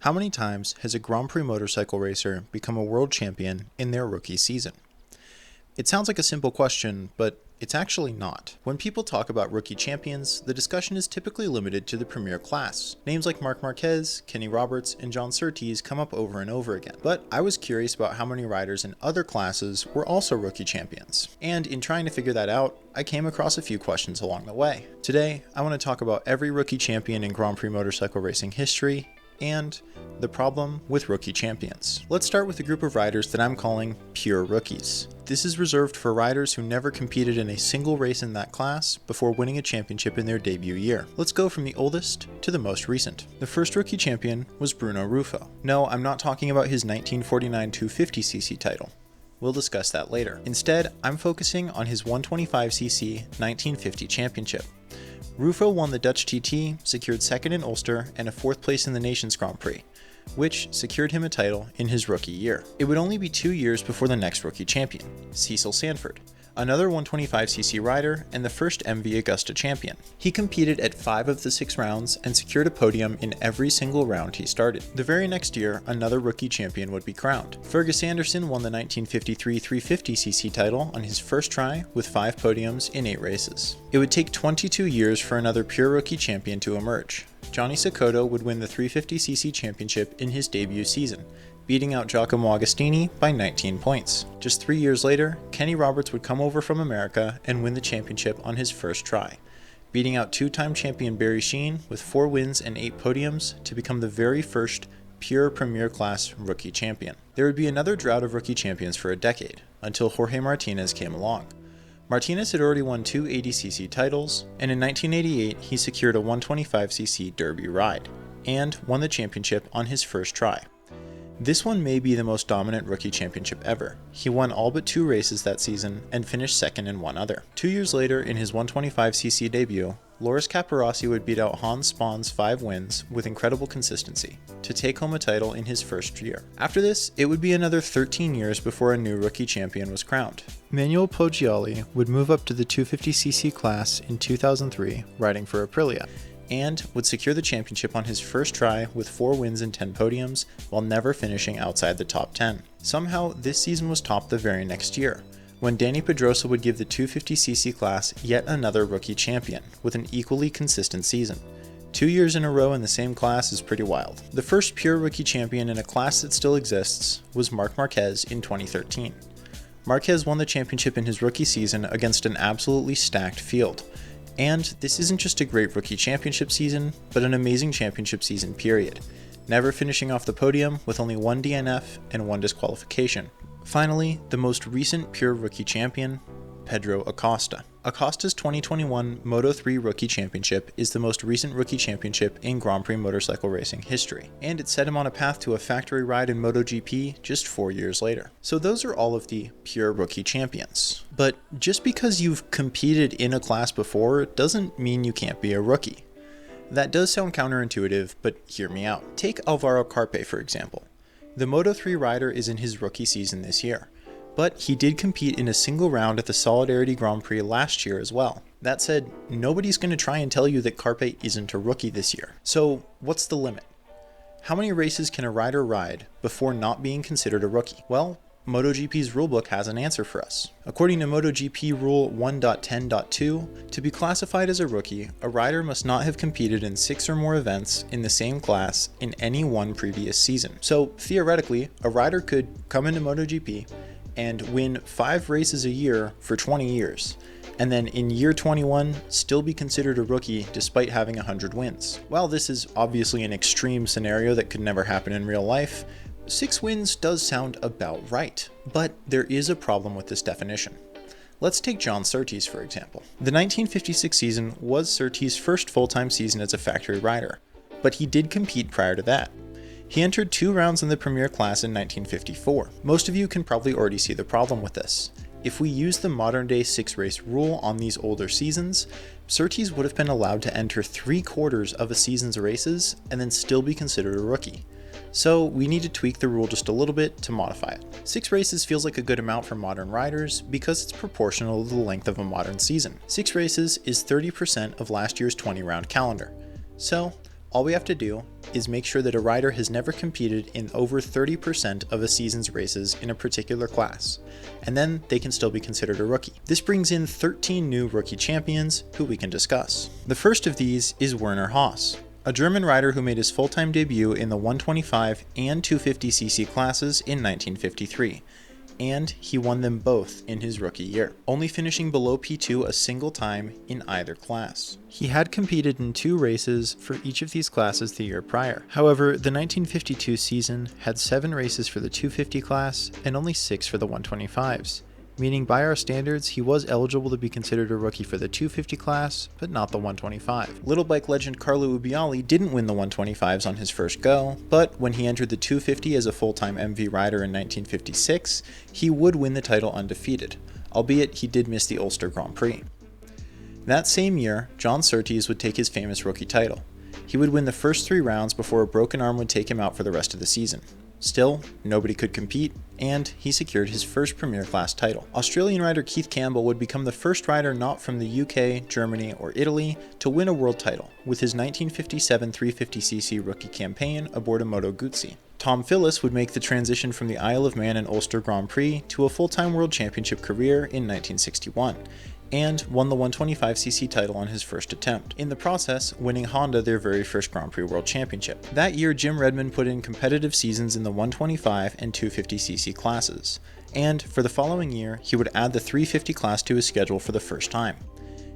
How many times has a Grand Prix motorcycle racer become a world champion in their rookie season? It sounds like a simple question, but it's actually not. When people talk about rookie champions, the discussion is typically limited to the premier class. Names like Marc Marquez, Kenny Roberts, and John Surtees come up over and over again. But I was curious about how many riders in other classes were also rookie champions. And in trying to figure that out, I came across a few questions along the way. Today, I want to talk about every rookie champion in Grand Prix motorcycle racing history, and the problem with rookie champions. Let's start with a group of riders that I'm calling pure rookies. This is reserved for riders who never competed in a single race in that class before winning a championship in their debut year. Let's go from the oldest to the most recent. The first rookie champion was Bruno Ruffo. No, I'm not talking about his 1949 250cc title. We'll discuss that later. Instead, I'm focusing on his 125cc 1950 championship. Ruffo won the Dutch TT, secured second in Ulster, and a fourth place in the Nations Grand Prix, which secured him a title in his rookie year. It would only be 2 years before the next rookie champion, Cecil Sanford, another 125cc rider and the first MV Augusta champion. He competed at 5 of the 6 rounds and secured a podium in every single round he started. The very next year, another rookie champion would be crowned. Fergus Anderson won the 1953 350cc title on his first try with 5 podiums in 8 races. It would take 22 years for another pure rookie champion to emerge. Johnny Cecotto would win the 350cc championship in his debut season, beating out Giacomo Agostini by 19 points. Just 3 years later, Kenny Roberts would come over from America and win the championship on his first try, beating out 2-time champion Barry Sheene with 4 wins and 8 podiums to become the very first pure premier class rookie champion. There would be another drought of rookie champions for a decade, until Jorge Martinez came along. Martinez had already won 2 80cc titles, and in 1988 he secured a 125cc Derby ride, and won the championship on his first try. This one may be the most dominant rookie championship ever. He won all but 2 races that season and finished second in 1 other. 2 years later, in his 125cc debut, Loris Capirossi would beat out Hans Spahn's 5 wins with incredible consistency to take home a title in his first year. After this, it would be another 13 years before a new rookie champion was crowned. Manuel Poggioli would move up to the 250cc class in 2003, riding for Aprilia, and would secure the championship on his first try with 4 wins and 10 podiums while never finishing outside the top 10. Somehow, this season was topped the very next year, when Danny Pedrosa would give the 250cc class yet another rookie champion with an equally consistent season. 2 years in a row in the same class is pretty wild. The first pure rookie champion in a class that still exists was Marc Marquez in 2013. Marquez won the championship in his rookie season against an absolutely stacked field. And this isn't just a great rookie championship season, but an amazing championship season period, never finishing off the podium with only 1 DNF and 1 disqualification. Finally, the most recent pure rookie champion, Pedro Acosta. Acosta's 2021 Moto3 Rookie Championship is the most recent rookie championship in Grand Prix motorcycle racing history, and it set him on a path to a factory ride in MotoGP just 4 years later. So those are all of the pure rookie champions. But just because you've competed in a class before doesn't mean you can't be a rookie. That does sound counterintuitive, but hear me out. Take Alvaro Carpe, for example. The Moto3 rider is in his rookie season this year, but he did compete in a single round at the Solidarity Grand Prix last year as well. That said, nobody's going to try and tell you that Carpe isn't a rookie this year. So what's the limit? How many races can a rider ride before not being considered a rookie? Well, MotoGP's rulebook has an answer for us. According to MotoGP Rule 1.10.2, to be classified as a rookie, a rider must not have competed in 6 or more events in the same class in any one previous season. So theoretically, a rider could come into MotoGP and win 5 races a year for 20 years, and then in year 21 still be considered a rookie despite having 100 wins. While this is obviously an extreme scenario that could never happen in real life, 6 wins does sound about right, but there is a problem with this definition. Let's take John Surtees for example. The 1956 season was Surtees' first full-time season as a factory rider, but he did compete prior to that. He entered 2 rounds in the Premier class in 1954. Most of you can probably already see the problem with this. If we use the modern-day 6-race rule on these older seasons, Surtees would have been allowed to enter 3/4 of a season's races and then still be considered a rookie. So we need to tweak the rule just a little bit to modify it. 6 races feels like a good amount for modern riders because it's proportional to the length of a modern season. 6 races is 30% of last year's 20-round calendar. So All we have to do is make sure that a rider has never competed in over 30% of a season's races in a particular class, and then they can still be considered a rookie. This brings in 13 new rookie champions who we can discuss. The first of these is Werner Haas, a German rider who made his full-time debut in the 125 and 250cc classes in 1953. And he won them both in his rookie year, only finishing below P2 a single time in either class. He had competed in 2 races for each of these classes the year prior. However, the 1952 season had 7 races for the 250 class and only 6 for the 125s, meaning by our standards, he was eligible to be considered a rookie for the 250 class, but not the 125. Little bike legend Carlo Ubbiali didn't win the 125s on his first go, but when he entered the 250 as a full-time MV rider in 1956, he would win the title undefeated, albeit he did miss the Ulster Grand Prix. That same year, John Surtees would take his famous rookie title. He would win the first 3 rounds before a broken arm would take him out for the rest of the season. Still, nobody could compete, and he secured his first Premier Class title. Australian rider Keith Campbell would become the first rider not from the UK, Germany, or Italy to win a world title, with his 1957 350cc rookie campaign aboard a Moto Guzzi. Tom Phillips would make the transition from the Isle of Man and Ulster Grand Prix to a full-time World Championship career in 1961, and won the 125cc title on his first attempt, in the process winning Honda their very first Grand Prix World Championship. That year, Jim Redmond put in competitive seasons in the 125 and 250cc classes, and for the following year, he would add the 350 class to his schedule for the first time.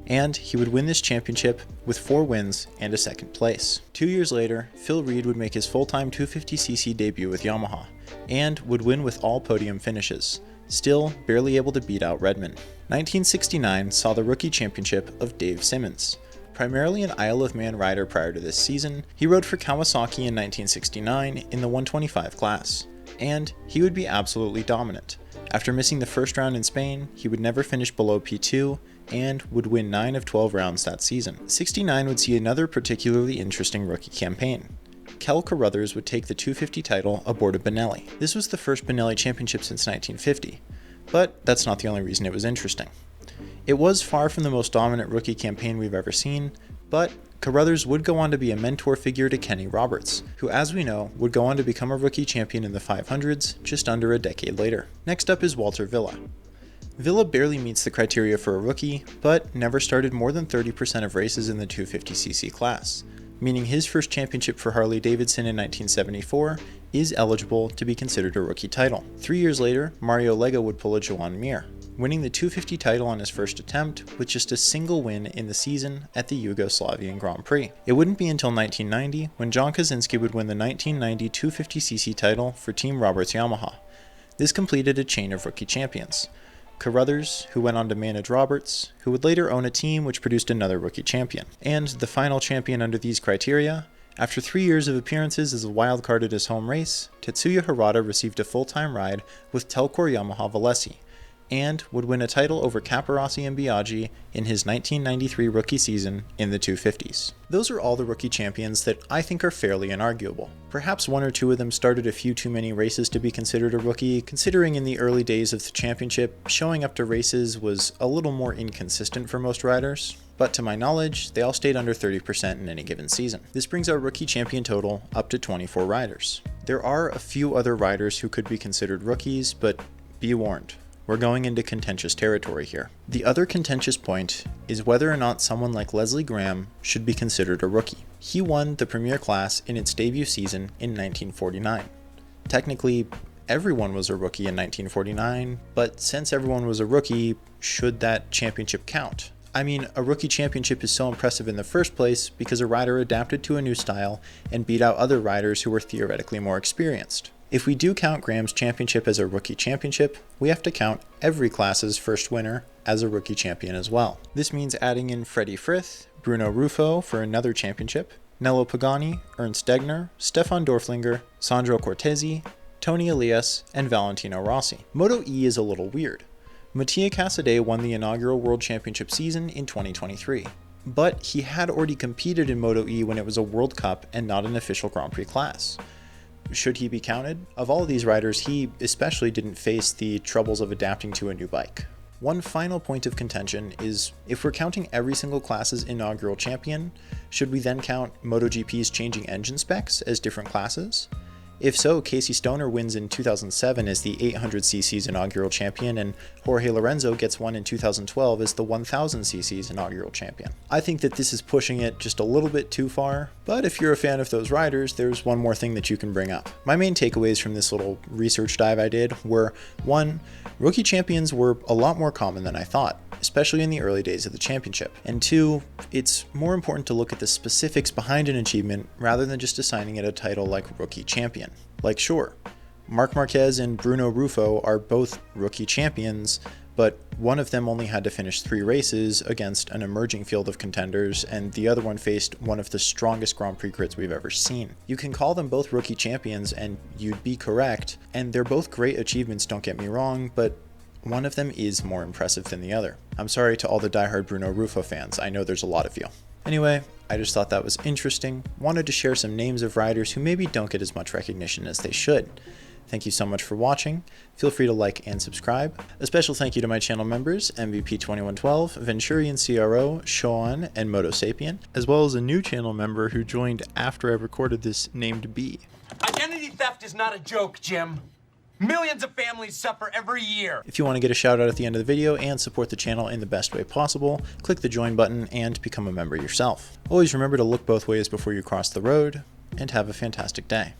And he would win this championship with 4 wins and a second place. 2 years later, Phil Reed would make his full-time 250cc debut with Yamaha, and would win with all podium finishes, still barely able to beat out Redmond. 1969 saw the rookie championship of Dave Simmons. Primarily an Isle of Man rider prior to this season, he rode for Kawasaki in 1969 in the 125 class, and he would be absolutely dominant. After missing the first round in Spain, he would never finish below P2 and would win 9 of 12 rounds that season. 69 would see another particularly interesting rookie campaign. Kel Carruthers would take the 250 title aboard a Benelli. This was the first Benelli championship since 1950, but that's not the only reason it was interesting. It was far from the most dominant rookie campaign we've ever seen, but Carruthers would go on to be a mentor figure to Kenny Roberts, who, as we know, would go on to become a rookie champion in the 500s just under a decade later. Next up is Walter Villa. Villa barely meets the criteria for a rookie, but never started more than 30% of races in the 250cc class, meaning his first championship for Harley-Davidson in 1974 is eligible to be considered a rookie title. 3 years later, Mario Lega would pull a Joan Mir, winning the 250 title on his first attempt with just a single win in the season at the Yugoslavian Grand Prix. It wouldn't be until 1990 when John Kaczynski would win the 1990 250cc title for Team Roberts Yamaha. This completed a chain of rookie champions. Carruthers, who went on to manage Roberts, who would later own a team which produced another rookie champion. And the final champion under these criteria, after 3 years of appearances as a wildcard at his home race, Tetsuya Harada received a full-time ride with Telcor Yamaha Valesi, and would win a title over Caparossi and Biaggi in his 1993 rookie season in the 250s. Those are all the rookie champions that I think are fairly inarguable. Perhaps 1 or 2 of them started a few too many races to be considered a rookie, considering in the early days of the championship, showing up to races was a little more inconsistent for most riders. But to my knowledge, they all stayed under 30% in any given season. This brings our rookie champion total up to 24 riders. There are a few other riders who could be considered rookies, but be warned, we're going into contentious territory here. The other contentious point is whether or not someone like Leslie Graham should be considered a rookie. He won the Premier Class in its debut season in 1949. Technically, everyone was a rookie in 1949, but since everyone was a rookie, should that championship count? I mean, a rookie championship is so impressive in the first place because a rider adapted to a new style and beat out other riders who were theoretically more experienced. If we do count Graham's championship as a rookie championship, we have to count every class's first winner as a rookie champion as well. This means adding in Freddie Frith, Bruno Ruffo for another championship, Nello Pagani, Ernst Degner, Stefan Dorflinger, Sandro Cortesi, Tony Elias, and Valentino Rossi. Moto E is a little weird. Mattia Casadei won the inaugural World Championship season in 2023, but he had already competed in Moto E when it was a World Cup and not an official Grand Prix class. Should he be counted? Of all of these riders, he especially didn't face the troubles of adapting to a new bike. One final point of contention is, if we're counting every single class's inaugural champion, should we then count MotoGP's changing engine specs as different classes? If so, Casey Stoner wins in 2007 as the 800cc's inaugural champion, and Jorge Lorenzo gets one in 2012 as the 1000cc's inaugural champion. I think that this is pushing it just a little bit too far, but if you're a fan of those riders, there's one more thing that you can bring up. My main takeaways from this little research dive I did were, 1, rookie champions were a lot more common than I thought, especially in the early days of the championship. And 2, it's more important to look at the specifics behind an achievement rather than just assigning it a title like rookie champion. Like, sure, Marc Marquez and Bruno Rufo are both rookie champions, but one of them only had to finish 3 races against an emerging field of contenders, and the other one faced one of the strongest Grand Prix grids we've ever seen. You can call them both rookie champions and you'd be correct, and they're both great achievements, don't get me wrong, but one of them is more impressive than the other. I'm sorry to all the diehard Bruno Rufo fans, I know there's a lot of you. Anyway, I just thought that was interesting, wanted to share some names of riders who maybe don't get as much recognition as they should. Thank you so much for watching, feel free to like and subscribe. A special thank you to my channel members, MVP2112, Venturian CRO, Sean, and Motosapien, as well as a new channel member who joined after I recorded this named B. Identity theft is not a joke, Jim. Millions of families suffer every year. If you want to get a shout out at the end of the video and support the channel in the best way possible, click the join button and become a member yourself. Always remember to look both ways before you cross the road, and have a fantastic day.